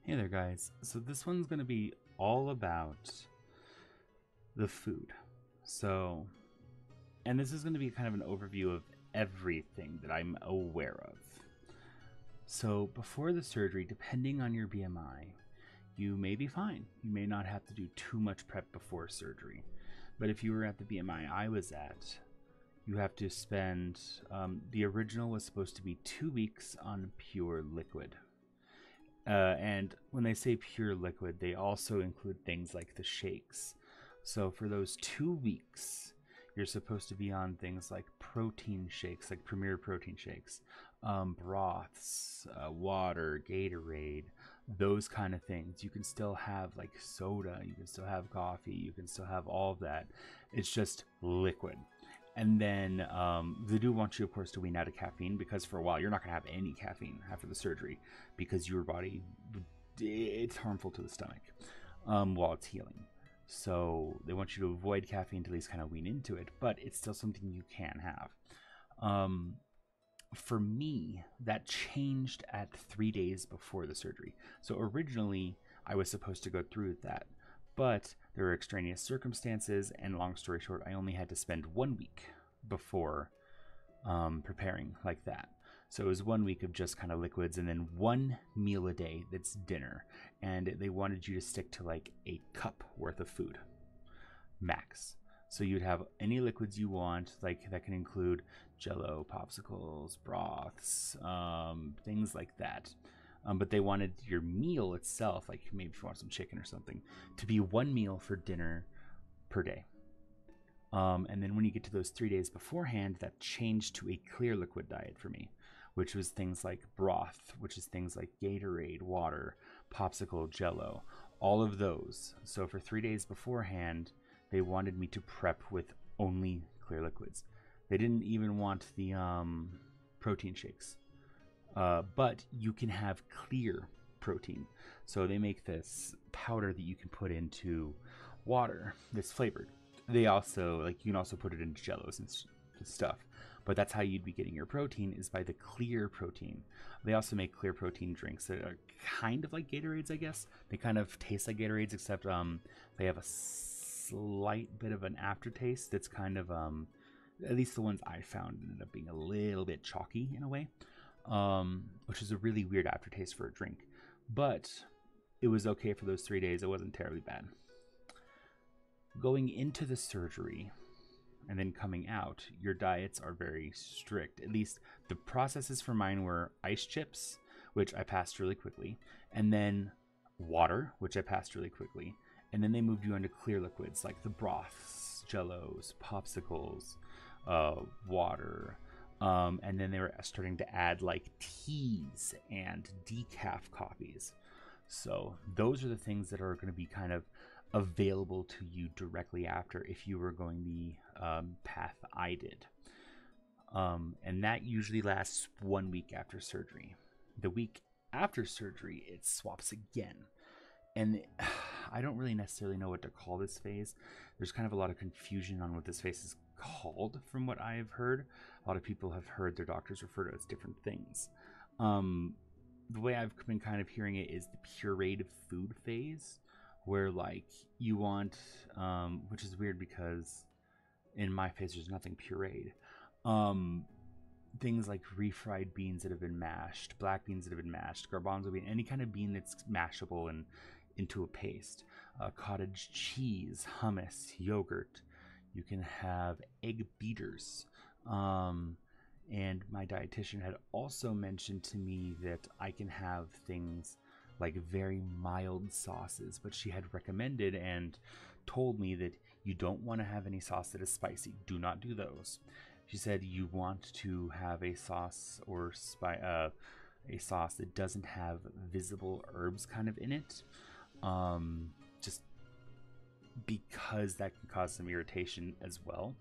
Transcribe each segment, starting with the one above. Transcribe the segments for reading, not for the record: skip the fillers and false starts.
Hey there, guys. So this one's going to be all about the food. So, and this is going to be kind of an overview of everything that I'm aware of. So before the surgery, depending on your BMI, you may be fine. You may not have to do too much prep before surgery. But if you were at the BMI I was at, you have to spend, the original was supposed to be 2 weeks on pure liquid. And when they say pure liquid, they also include things like the shakes. So for those 2 weeks, you're supposed to be on things like protein shakes, like Premier protein shakes, broths, water, Gatorade, those kind of things. You can still have like soda, you can still have coffee, you can still have all of that. It's just liquid. And then they do want you, of course, to wean out of caffeine, because for a while you're not going to have any caffeine after the surgery because your body, it's harmful to the stomach while it's healing. So they want you to avoid caffeine to at least kind of wean into it, but it's still something you can have. For me, that changed at 3 days before the surgery. So originally, I was supposed to go through with that, but there were extraneous circumstances, and long story short, I only had to spend 1 week before preparing like that. So it was 1 week of just kind of liquids, and then one meal a day that's dinner. And they wanted you to stick to like a cup worth of food, max. So you'd have any liquids you want, like that can include jello, popsicles, broths, things like that. But they wanted your meal itself, like maybe if you want some chicken or something, to be one meal for dinner per day. And then when you get to those 3 days beforehand, that changed to a clear liquid diet for me, which was things like broth, which is things like Gatorade, water, popsicle, jello, all of those. So for 3 days beforehand, they wanted me to prep with only clear liquids. They didn't even want the protein shakes. But you can have clear protein. So they make this powder that you can put into water that's flavored. They also, like, you can also put it into jellos and stuff. But that's how you'd be getting your protein, is by the clear protein. They also make clear protein drinks that are kind of like Gatorades, I guess. They kind of taste like Gatorades, except they have a slight bit of an aftertaste that's kind of, at least the ones I found ended up being a little bit chalky in a way. Which is a really weird aftertaste for a drink. But it was okay for those 3 days. It wasn't terribly bad. Going into the surgery and then coming out, your diets are very strict. At least the processes for mine were ice chips, which I passed really quickly, and then water, which I passed really quickly. And then they moved you into clear liquids like the broths, jellos, popsicles, water. And then they were starting to add like teas and decaf coffees. So those are the things that are going to be kind of available to you directly after, if you were going the path I did. And that usually lasts 1 week after surgery. The week after surgery, it swaps again. And I don't really necessarily know what to call this phase. There's kind of a lot of confusion on what this phase is called from what I've heard. A lot of people have heard their doctors refer to it as different things. The way I've been kind of hearing it is the pureed food phase, where like you want, which is weird because in my phase there's nothing pureed. Things like refried beans that have been mashed, black beans that have been mashed, garbanzo bean, any kind of bean that's mashable and into a paste, cottage cheese, hummus, yogurt. You can have egg beaters. And my dietitian had also mentioned to me that I can have things like very mild sauces, but she had recommended and told me that you don't want to have any sauce that is spicy. Do not do those. She said you want to have a sauce or a sauce that doesn't have visible herbs kind of in it, just because that can cause some irritation as well,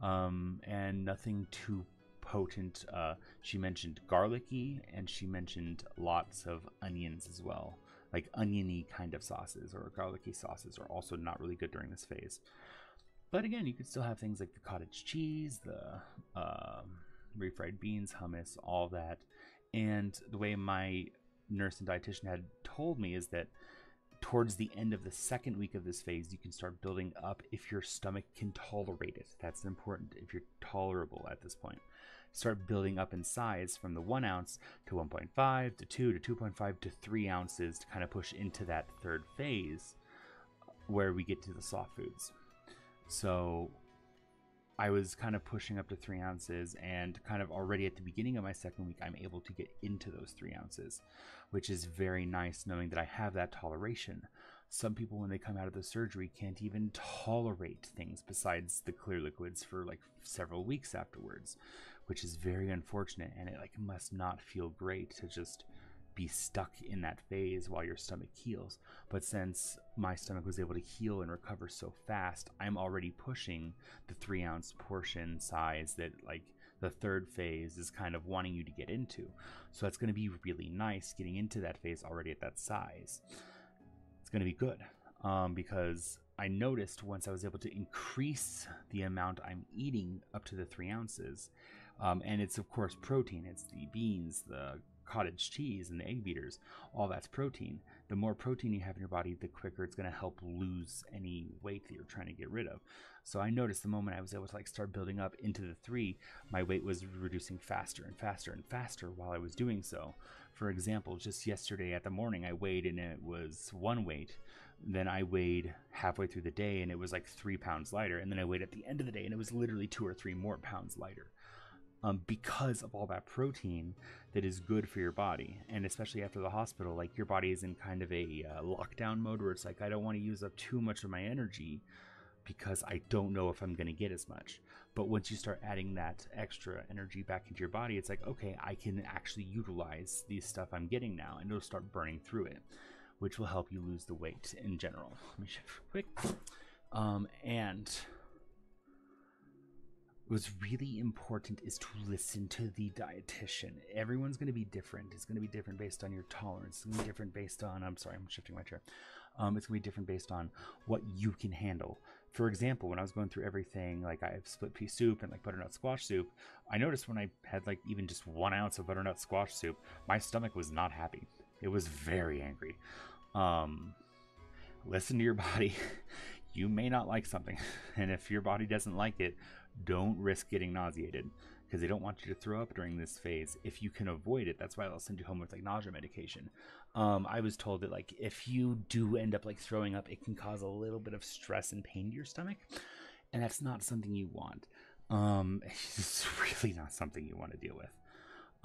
and nothing too potent. She mentioned garlicky, and she mentioned lots of onions as well. Like oniony kind of sauces or garlicky sauces are also not really good during this phase. But again, you could still have things like the cottage cheese, the refried beans, hummus, all that. And the way my nurse and dietitian had told me is that towards the end of the second week of this phase, you can start building up if your stomach can tolerate it. That's important, if you're tolerable at this point. Start building up in size from the 1 ounce to 1.5 to 2 to 2.5 to 3 ounces to kind of push into that third phase where we get to the soft foods. So I was kind of pushing up to 3 ounces, and kind of already at the beginning of my second week, I'm able to get into those 3 ounces, which is very nice knowing that I have that toleration. Some people, when they come out of the surgery, can't even tolerate things besides the clear liquids for like several weeks afterwards, which is very unfortunate, and it like must not feel great to just be stuck in that phase while your stomach heals. But since my stomach was able to heal and recover so fast, I'm already pushing the 3 ounce portion size that like the third phase is kind of wanting you to get into. So that's going to be really nice getting into that phase already at that size. It's going to be good because I noticed once I was able to increase the amount I'm eating up to the 3 ounces, and it's of course protein, it's the beans, the cottage cheese, and the egg beaters, all that's protein. The more protein you have in your body, the quicker it's going to help lose any weight that you're trying to get rid of. So I noticed the moment I was able to like start building up into the 3, my weight was reducing faster and faster and faster while I was doing so. For example, just yesterday at the morning I weighed and it was 1 weight. Then I weighed halfway through the day and it was like 3 pounds lighter. And then I weighed at the end of the day and it was literally 2 or 3 more pounds lighter. Because of all that protein that is good for your body. And especially after the hospital, like your body is in kind of a lockdown mode where it's like, I don't want to use up too much of my energy because I don't know if I'm going to get as much. But once you start adding that extra energy back into your body, it's like, okay, I can actually utilize the stuff I'm getting now, and it'll start burning through it, which will help you lose the weight in general. Let me shift real quick. And what's really important is to listen to the dietitian. Everyone's going to be different. It's going to be different based on your tolerance. It's going to be different based on, I'm sorry, I'm shifting my chair. It's going to be different based on what you can handle. For example, when I was going through everything, like I have split pea soup and like butternut squash soup, I noticed when I had like even just 1 ounce of butternut squash soup, my stomach was not happy. It was very angry. Listen to your body. You may not like something, and if your body doesn't like it, don't risk getting nauseated, because they don't want you to throw up during this phase. If you can avoid it, that's why they'll send you home with like nausea medication. I was told that like if you do end up like throwing up, it can cause a little bit of stress and pain to your stomach, and that's not something you want. It's really not something you want to deal with.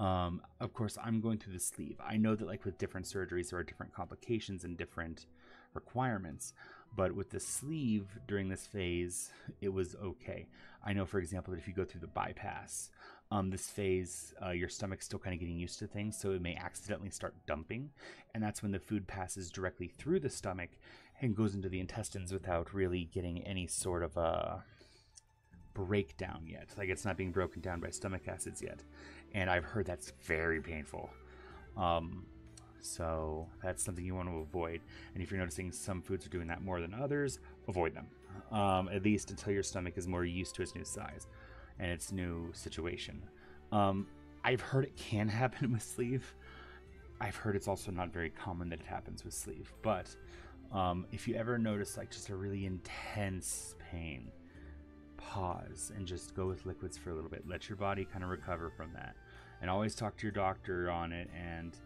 Of course, I'm going through the sleeve. I know that like with different surgeries, there are different complications and different requirements, but with the sleeve during this phase, it was okay. I know, for example, that if you go through the bypass, this phase, your stomach's still kind of getting used to things, so it may accidentally start dumping, and that's when the food passes directly through the stomach and goes into the intestines without really getting any sort of a breakdown yet. Like it's not being broken down by stomach acids yet, and I've heard that's very painful. So that's something you want to avoid. And if you're noticing some foods are doing that more than others, avoid them. At least until your stomach is more used to its new size and its new situation. I've heard it can happen with sleeve. I've heard it's also not very common that it happens with sleeve. But if you ever notice like just a really intense pain, pause and just go with liquids for a little bit. Let your body kind of recover from that. And always talk to your doctor on it, and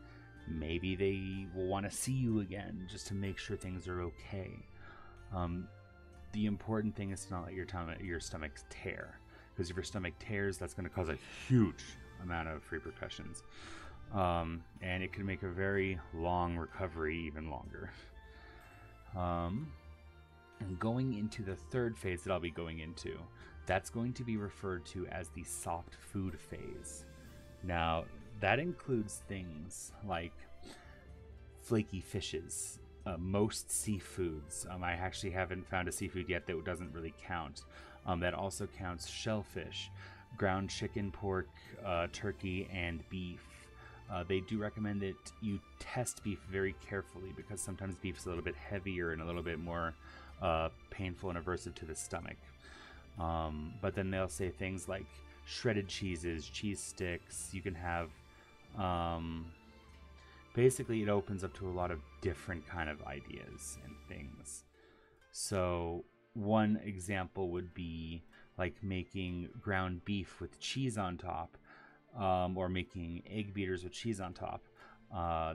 maybe they will want to see you again just to make sure things are okay. The important thing is to not let your stomach tear, because if your stomach tears, that's going to cause a huge amount of repercussions, and it can make a very long recovery even longer. And going into the third phase that I'll be going into, that's going to be referred to as the soft food phase. Now, that includes things like flaky fishes, most seafoods. I actually haven't found a seafood yet that doesn't really count. That also counts shellfish, ground chicken, pork, turkey, and beef. They do recommend that you test beef very carefully, because sometimes beef is a little bit heavier and a little bit more painful and aversive to the stomach. But then they'll say things like shredded cheeses, cheese sticks. You can have basically it opens up to a lot of different kind of ideas and things. So one example would be like making ground beef with cheese on top, or making egg beaters with cheese on top.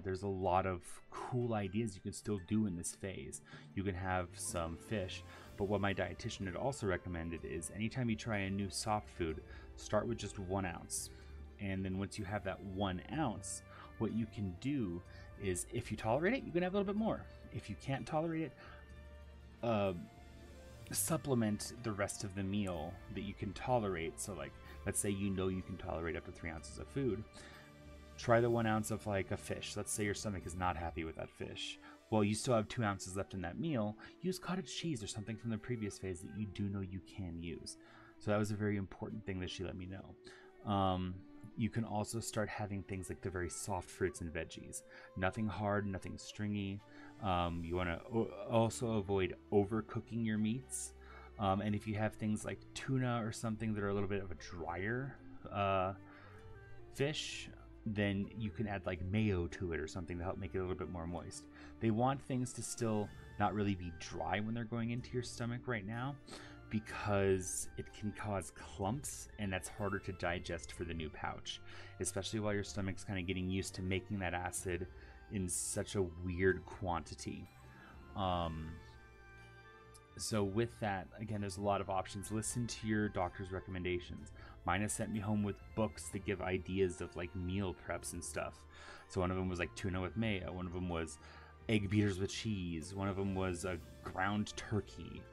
There's a lot of cool ideas you can still do in this phase. You can have some fish, but what my dietitian had also recommended is anytime you try a new soft food, start with just 1 ounce. And then once you have that 1 ounce, what you can do is, if you tolerate it, you can have a little bit more. If you can't tolerate it, supplement the rest of the meal that you can tolerate. So like, let's say you can tolerate up to 3 ounces of food. Try the 1 ounce of like a fish. Let's say your stomach is not happy with that fish. Well, you still have 2 ounces left in that meal. Use cottage cheese or something from the previous phase that you do know you can use. So that was a very important thing that she let me know. You can also start having things like the very soft fruits and veggies. Nothing hard, nothing stringy. You want to also avoid overcooking your meats. And if you have things like tuna or something that are a little bit of a drier fish, then you can add like mayo to it or something to help make it a little bit more moist. They want things to still not really be dry when they're going into your stomach right now, because it can cause clumps, and that's harder to digest for the new pouch, especially while your stomach's kind of getting used to making that acid in such a weird quantity. So with that, again, there's a lot of options. Listen to your doctor's recommendations. Mine has sent me home with books that give ideas of like meal preps and stuff. So one of them was like tuna with mayo. One of them was egg beaters with cheese. One of them was a ground turkey.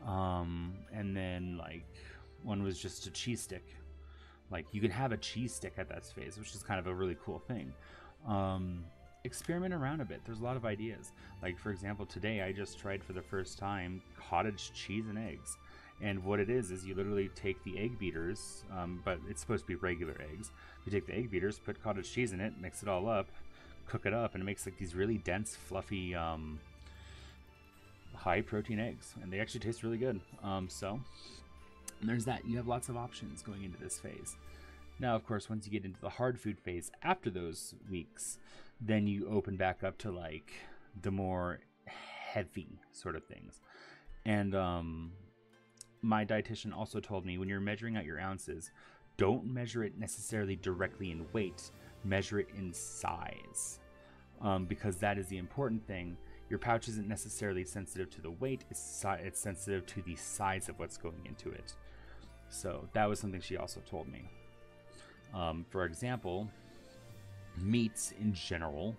And then like one was just a cheese stick. Like you can have a cheese stick at that phase, which is kind of a really cool thing. Experiment around a bit. There's a lot of ideas. Like for example, today I just tried for the first time cottage cheese and eggs. And what it is you literally take the egg beaters, but it's supposed to be regular eggs. You take the egg beaters, put cottage cheese in it, mix it all up, cook it up, and it makes like these really dense, fluffy, high protein eggs, and they actually taste really good. So there's that. You have lots of options going into this phase. Now, of course, once you get into the hard food phase after those weeks, then you open back up to like the more heavy sort of things. And my dietitian also told me when you're measuring out your ounces, don't measure it necessarily directly in weight, measure it in size, because that is the important thing. Your pouch isn't necessarily sensitive to the weight, it's sensitive to the size of what's going into it. So that was something she also told me. For example, meats in general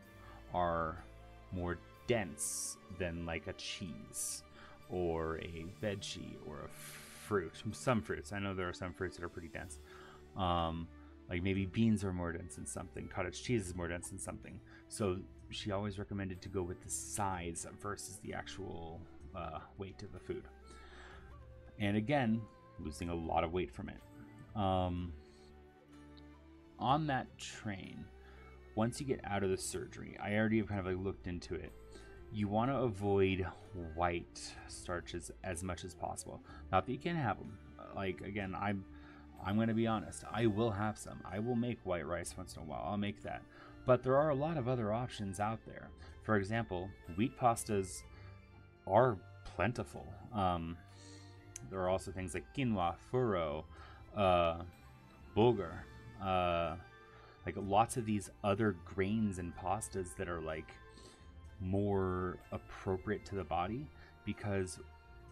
are more dense than like a cheese or a veggie or a fruit. Some fruits, I know there are some fruits that are pretty dense. Like maybe beans are more dense than something. Cottage cheese is more dense than something. So she always recommended to go with the size versus the actual weight of the food. And again, losing a lot of weight from it. On that train, once you get out of the surgery, I already have kind of like looked into it. You want to avoid white starches as much as possible. Not that you can't have them. Like again, I'm going to be honest. I will have some. I will make white rice once in a while. I'll make that. But there are a lot of other options out there. For example, wheat pastas are plentiful. There are also things like quinoa, furro, bulgur, like lots of these other grains and pastas that are like more appropriate to the body, because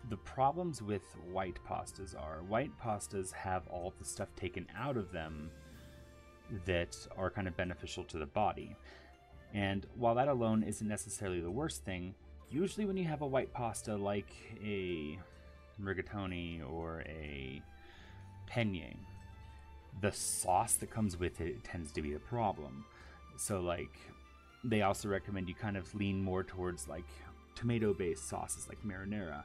the problems with white pastas have all the stuff taken out of them that are kind of beneficial to the body. And while that alone isn't necessarily the worst thing, usually when you have a white pasta like a rigatoni or a penne, the sauce that comes with it tends to be a problem. So like they also recommend you kind of lean more towards like tomato-based sauces like marinara.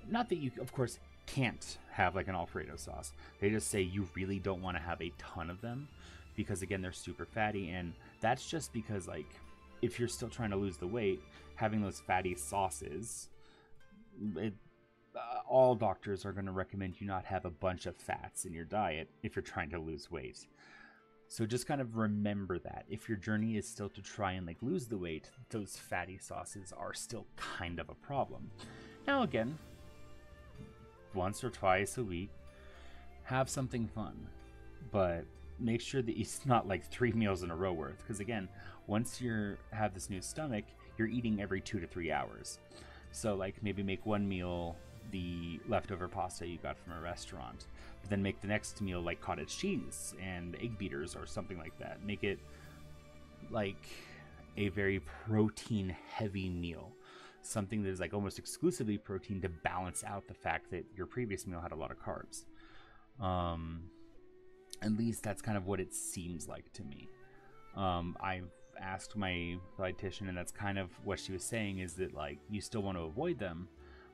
Not that you, of course, can't have like an Alfredo sauce. They just say you really don't want to have a ton of them because, again, they're super fatty. And that's just because, like, if you're still trying to lose the weight, having those fatty sauces, all doctors are going to recommend you not have a bunch of fats in your diet if you're trying to lose weight. So just kind of remember that if your journey is still to try and like lose the weight, those fatty sauces are still kind of a problem. Now again, once or twice a week, have something fun, but make sure that it's not like 3 meals in a row worth, because again, once you have this new stomach, you're eating every 2 to 3 hours. So like maybe make one meal the leftover pasta you got from a restaurant, but then make the next meal like cottage cheese and egg beaters or something like that. Make it like a very protein heavy meal, something that is like almost exclusively protein to balance out the fact that your previous meal had a lot of carbs. At least that's kind of what it seems like to me. I've asked my dietitian, and that's kind of what she was saying, is that like you still want to avoid them,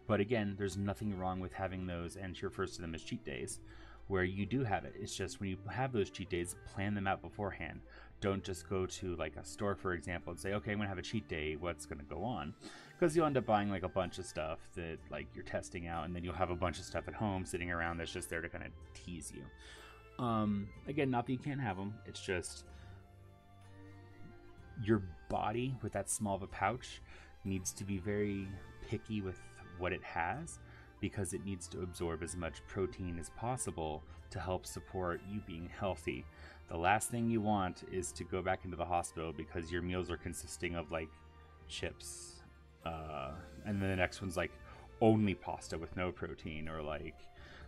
but again, there's nothing wrong with having those, and she refers to them as cheat days, where you do have it. It's just when you have those cheat days, plan them out beforehand. Don't just go to like a store, for example, and say, okay, I'm gonna have a cheat day, what's gonna go on? Because you'll end up buying like a bunch of stuff that like you're testing out, and then you'll have a bunch of stuff at home sitting around that's just there to kind of tease you. Again, not that you can't have them, it's just your body with that small of a pouch needs to be very picky with what it has, because it needs to absorb as much protein as possible to help support you being healthy. The last thing you want is to go back into the hospital because your meals are consisting of like chips, and then the next one's like only pasta with no protein, or like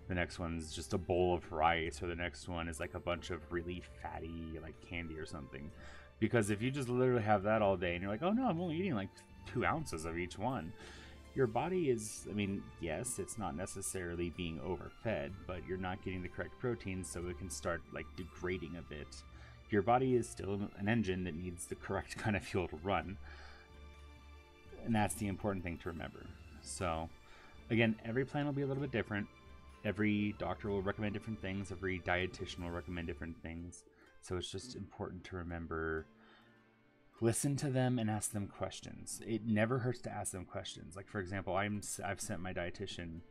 the next one's just a bowl of rice, or the next one is like a bunch of really fatty like candy or something. Because if you just literally have that all day and you're like, oh no, I'm only eating like 2 ounces of each one, your body is, I mean, yes, it's not necessarily being overfed, but you're not getting the correct protein, so it can start like degrading a bit. Your body is still an engine that needs the correct kind of fuel to run, and that's the important thing to remember. So again, every plan will be a little bit different. Every doctor will recommend different things. Every dietitian will recommend different things. So it's just important to remember, listen to them and ask them questions. It never hurts to ask them questions. Like, for example, I've sent my dietitian,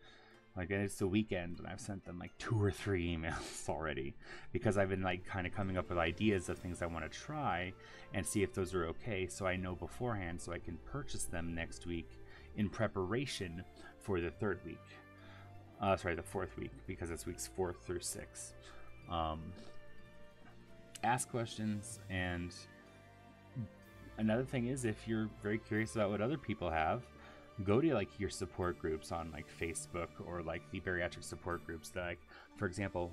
like, it's the weekend, and I've sent them like 2 or 3 emails already, because I've been like kind of coming up with ideas of things I want to try and see if those are okay, so I know beforehand, so I can purchase them next week in preparation for the 3rd week. The 4th week, because it's weeks 4 through 6. Ask questions, and another thing is, if you're very curious about what other people have, go to like your support groups on like Facebook, or like the bariatric support groups that, like, for example,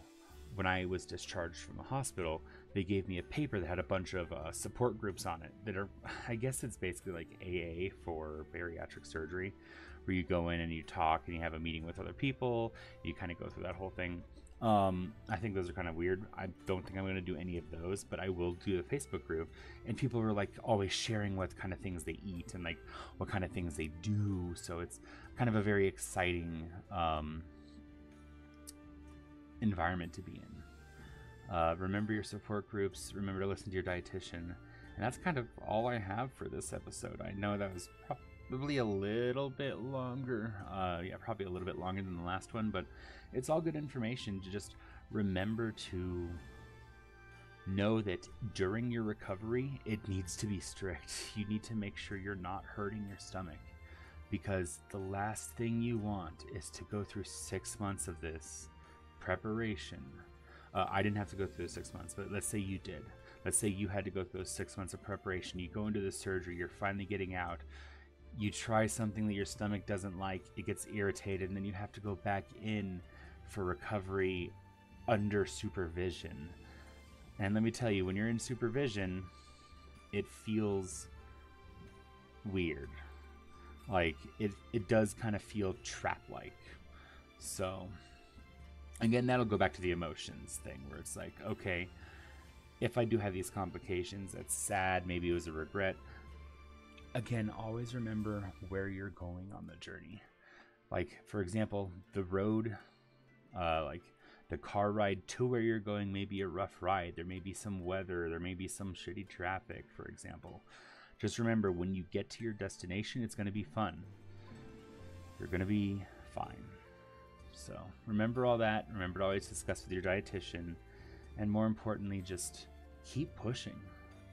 when I was discharged from the hospital, they gave me a paper that had a bunch of support groups on it that are, I guess it's basically like AA for bariatric surgery, where you go in and you talk and you have a meeting with other people, you kind of go through that whole thing. I think those are kind of weird. I don't think I'm going to do any of those, but I will do the Facebook group, and people are like always sharing what kind of things they eat and like what kind of things they do. So it's kind of a very exciting environment to be in. Remember your support groups, remember to listen to your dietitian, and that's kind of all I have for this episode. I know that was probably a little bit longer, probably a little bit longer than the last one, but it's all good information to just remember to know that during your recovery, it needs to be strict. You need to make sure you're not hurting your stomach, because the last thing you want is to go through 6 months of this preparation. I didn't have to go through the 6 months, but let's say you did. Let's say you had to go through those 6 months of preparation. You go into the surgery, you're finally getting out. You try something that your stomach doesn't like, it gets irritated, and then you have to go back in for recovery under supervision. And let me tell you, when you're in supervision, it feels weird. Like, it does kind of feel trap-like. So, again, that'll go back to the emotions thing, where it's like, okay, if I do have these complications, that's sad, maybe it was a regret. Again, always remember where you're going on the journey. Like, for example, the road, like the car ride to where you're going may be a rough ride. There may be some weather. There may be some shitty traffic, for example. Just remember, when you get to your destination, it's going to be fun. You're going to be fine. So remember all that. Remember to always discuss with your dietitian. And more importantly, just keep pushing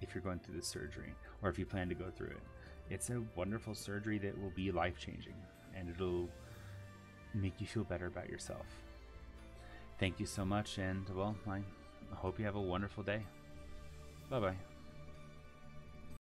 if you're going through the surgery, or if you plan to go through it. It's a wonderful surgery that will be life-changing, and it'll make you feel better about yourself. Thank you so much, and well, I hope you have a wonderful day. Bye-bye.